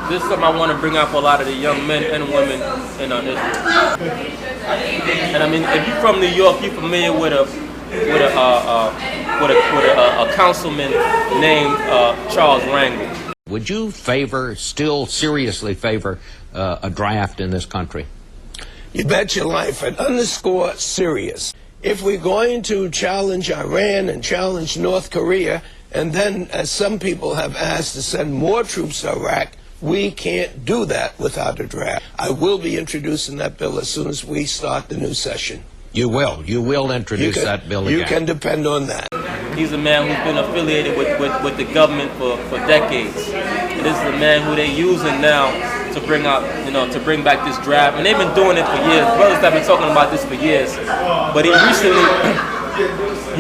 this is something I want to bring out for a lot of the young men and women in Israel. And I mean, if you're from New York, you're familiar with a councilman named Charles Rangel. Would you still seriously favor a draft in this country? You bet your life, and underscore serious. If we're going to challenge Iran and challenge North Korea, and then, as some people have asked, to send more troops to Iraq, we can't do that without a draft. I will be introducing that bill as soon as we start the new session. You will introduce that bill again. You can depend on that. He's a man who's been affiliated with the government for decades. And this is a man who they're using now to bring out, to bring back this draft. And they've been doing it for years. Brothers have been talking about this for years. But he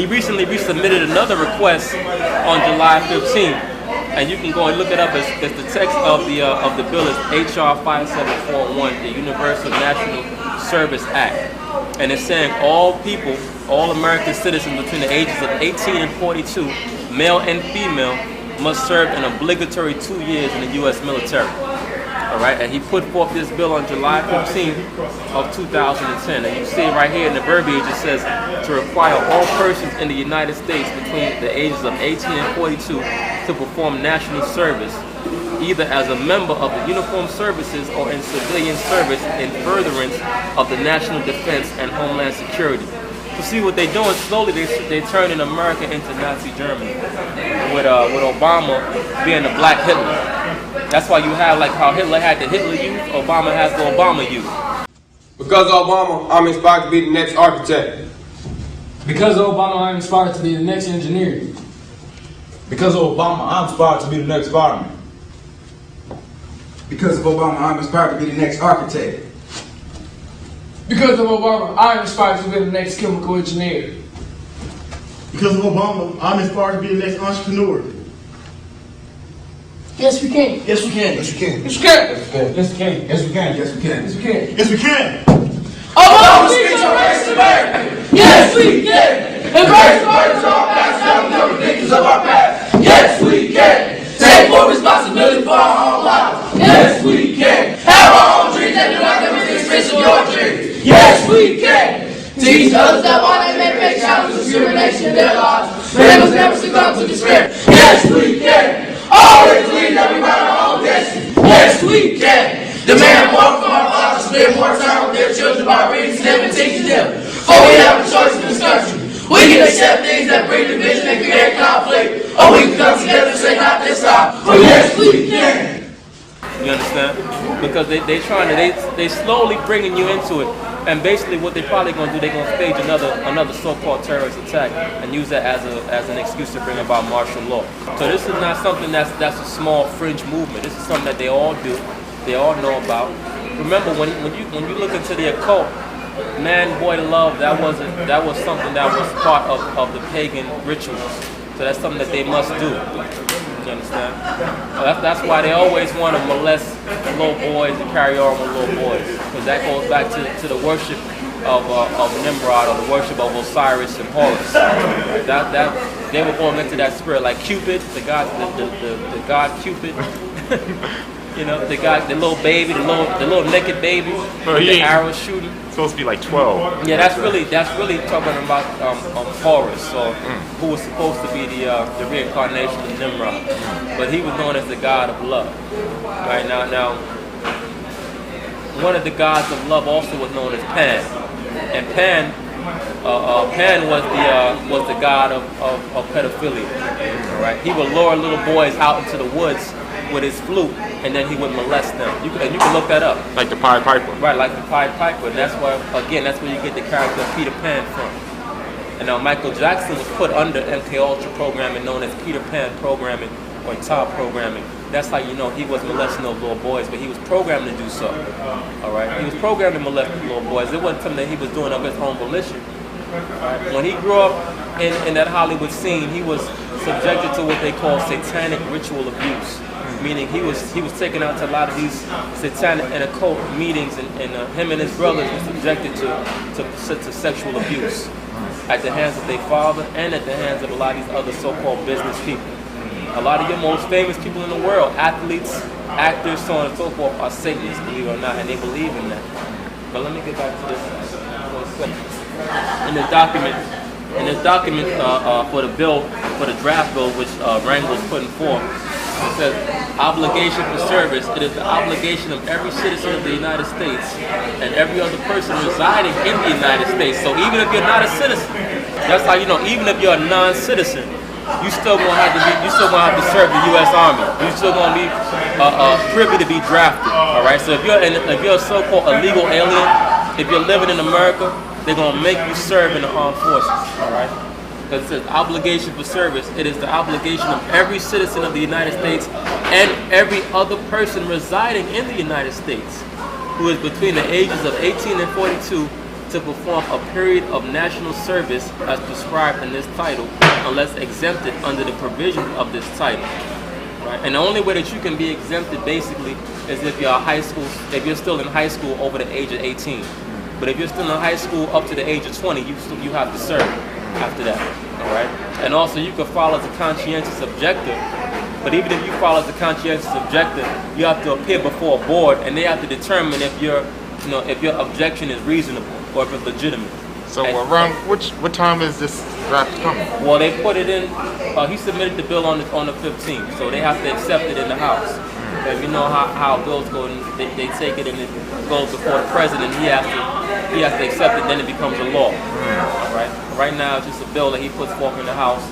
recently resubmitted another request on July 15th. And you can go and look it up as the text of the bill is HR 5741, the Universal National Service Act. And it's saying all people, all American citizens between the ages of 18 and 42, male and female, must serve an obligatory 2 years in the U.S. military. All right, and he put forth this bill on July 15th of 2010. And you see it right here in the verbiage, it says to require all persons in the United States between the ages of 18 and 42 to perform national service, either as a member of the uniformed services or in civilian service in furtherance of the national defense and homeland security. To see what they're doing, slowly they're turning America into Nazi Germany, with Obama being the black Hitler. That's why you have like how Hitler had the Hitler Youth, Obama has the Obama Youth. Because of Obama, I'm inspired to be the next architect. Because of Obama, I'm inspired to be the next engineer. Because of Obama, I'm inspired to be the next fireman. Because of Obama, I'm inspired to be the next architect. Because of Obama, I'm inspired to be the next chemical engineer. Because of Obama, I'm inspired to be the next entrepreneur. Yes, we can. Yes, we can. Yes, we can. Yes, we can. Yes, we can. Yes, we can. Yes, we can. Yes, we can. Yes, we can. Obama speaks on race America. Yes, we can. Embrace the burdens of our past, down the ridiculous of our past. Yes, we can. Take full responsibility for our own lives. Yes, we can. Have our own dreams and do not come into the expense of your dreams. Yes, we can. Teach others that while they may face challenges, discrimination in their lives, they must never succumb to despair. Yes, we can. Always believe that we write our own destiny. Yes, we can. Demand more from our fathers, spend more time with their children by reading to them and teaching them. For we have a choice in this country. We can accept things that bring division and create conflict, or we can come together and say not this time. But yes, we can. You understand? Because they slowly bringing you into it. And basically what they're probably going to do, they're going to stage another so-called terrorist attack and use that as an excuse to bring about martial law. So this is not something that's a small fringe movement. This is something that they all do, they all know about. Remember, when you look into the occult, man-boy love, that was something that was part of the pagan rituals. So that's something that they must do. You understand? That's why they always want to molest little boys and carry on with little boys, because that goes back to the worship of Nimrod, or the worship of Osiris and Horus. That they were born into that spirit, like Cupid, the god Cupid. You know, the little baby, the little naked baby, the arrow shooting. Supposed to be like 12. Yeah, that's really talking about Horus, who was supposed to be the reincarnation of Nimrod, but he was known as the god of love. Right now, one of the gods of love also was known as Pan, and Pan was the god of pedophilia. All right, he would lure little boys out into the woods with his flute, and then he would molest them. You can look that up. Like the Pied Piper. Right, like the Pied Piper. And that's where you get the character of Peter Pan from. And now Michael Jackson was put under MK Ultra programming, known as Peter Pan programming or top programming. That's how you know he was molesting those little boys, but he was programmed to do so. All right, he was programmed to molest little boys. It wasn't something that he was doing of his own volition. Right? When he grew up in that Hollywood scene, he was subjected to what they call satanic ritual abuse. Meaning he was taken out to a lot of these satanic and occult meetings, and him and his brothers were subjected to sexual abuse at the hands of their father and at the hands of a lot of these other so-called business people. A lot of your most famous people in the world, athletes, actors, so on and so forth, are Satanists, believe it or not, and they believe in that. But let me get back to this for a second. In the document for the bill, for the draft bill, which Rangel was putting forth, it says, obligation for service. It is the obligation of every citizen of the United States and every other person residing in the United States. So even if you're not a citizen, that's how you know, even if you're a non-citizen, you still gonna have to serve the U.S. Army. You still gonna be privy to be drafted. All right. So if you're a so-called illegal alien, if you're living in America, they're gonna make you serve in the armed forces. All right. Because it says obligation for service. It is the obligation of every citizen of the United States and every other person residing in the United States who is between the ages of 18 and 42 to perform a period of national service as prescribed in this title, unless exempted under the provisions of this title. Right? And the only way that you can be exempted basically is if you're still in high school over the age of 18. But if you're still in high school up to the age of 20, you have to serve after that. All right. And also you can file as a conscientious objector. But even if you file as a conscientious objector, you have to appear before a board, and they have to determine if your objection is reasonable or if it's legitimate. So around what time is this draft coming? Well, they put it in. He submitted the bill on the 15th, so they have to accept it in the House. But you know how bills go, and they take it and it goes before the president. He has to accept it, then it becomes a law. All right. Right now, it's just a bill that he puts forth in the House,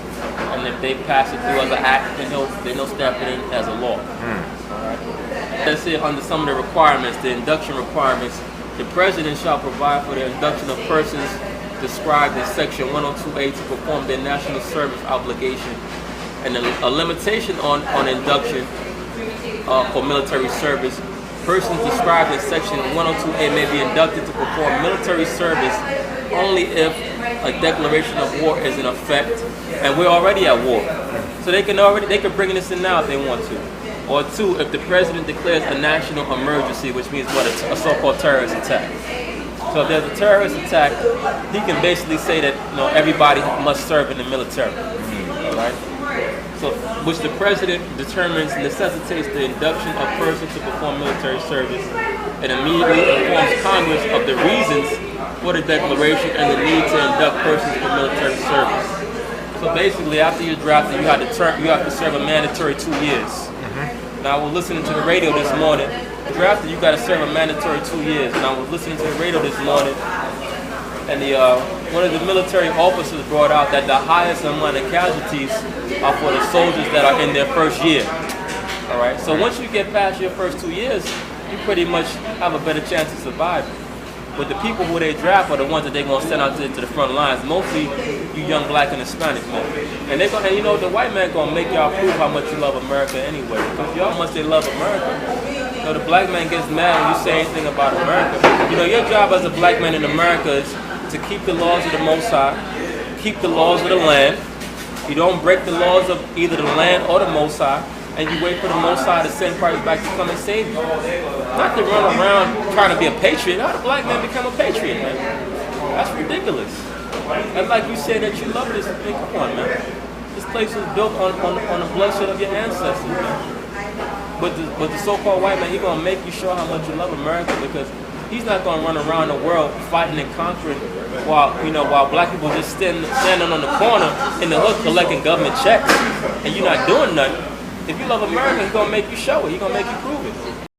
and if they pass it through as an act, then they'll stamp it in as a law. All right. Let's say under some of the requirements, the induction requirements, the president shall provide for the induction of persons described in Section 102A to perform their national service obligation, and a limitation on induction for military service. Persons described in Section 102A may be inducted to perform military service only if a declaration of war is in effect, and we're already at war. So they can bring this in now if they want to. Or two, if the president declares a national emergency, which means a so-called terrorist attack. So if there's a terrorist attack, he can basically say that everybody must serve in the military. All right. So, which the president determines necessitates the induction of persons to perform military service, and immediately informs Congress of the reasons for the declaration and the need to induct persons for military service. So basically, after you're drafted, you have to serve a mandatory 2 years. Now, I was listening to the radio this morning. Drafted, you got to serve a mandatory 2 years. And I was listening to the radio this morning, and one of the military officers brought out that the highest amount of casualties are for the soldiers that are in their first year. All right. So once you get past your first 2 years, you pretty much have a better chance of surviving. But the people who they draft are the ones that they're gonna send out to the front lines. Mostly you young black and Hispanic men. And they're gonna, the white man gonna make y'all prove how much you love America anyway. Because y'all must they love America. The black man gets mad when you say anything about America. Your job as a black man in America is to keep the laws of the Most High, keep the laws of the land. You don't break the laws of either the land or the Most High, and you wait for the Most High to send Christ back to come and save you. Not to run around trying to be a patriot. How the black man become a patriot, man? That's ridiculous. That's like you said that you love this thing. Come on, man. This place was built on the bloodshed of your ancestors, man. But the so-called white man, he's gonna make you show how much you love America, because he's not gonna run around the world fighting and conquering while black people just standing on the corner in the hood collecting government checks, and you're not doing nothing. If you love America, he's gonna make you show it. He's gonna make you prove it.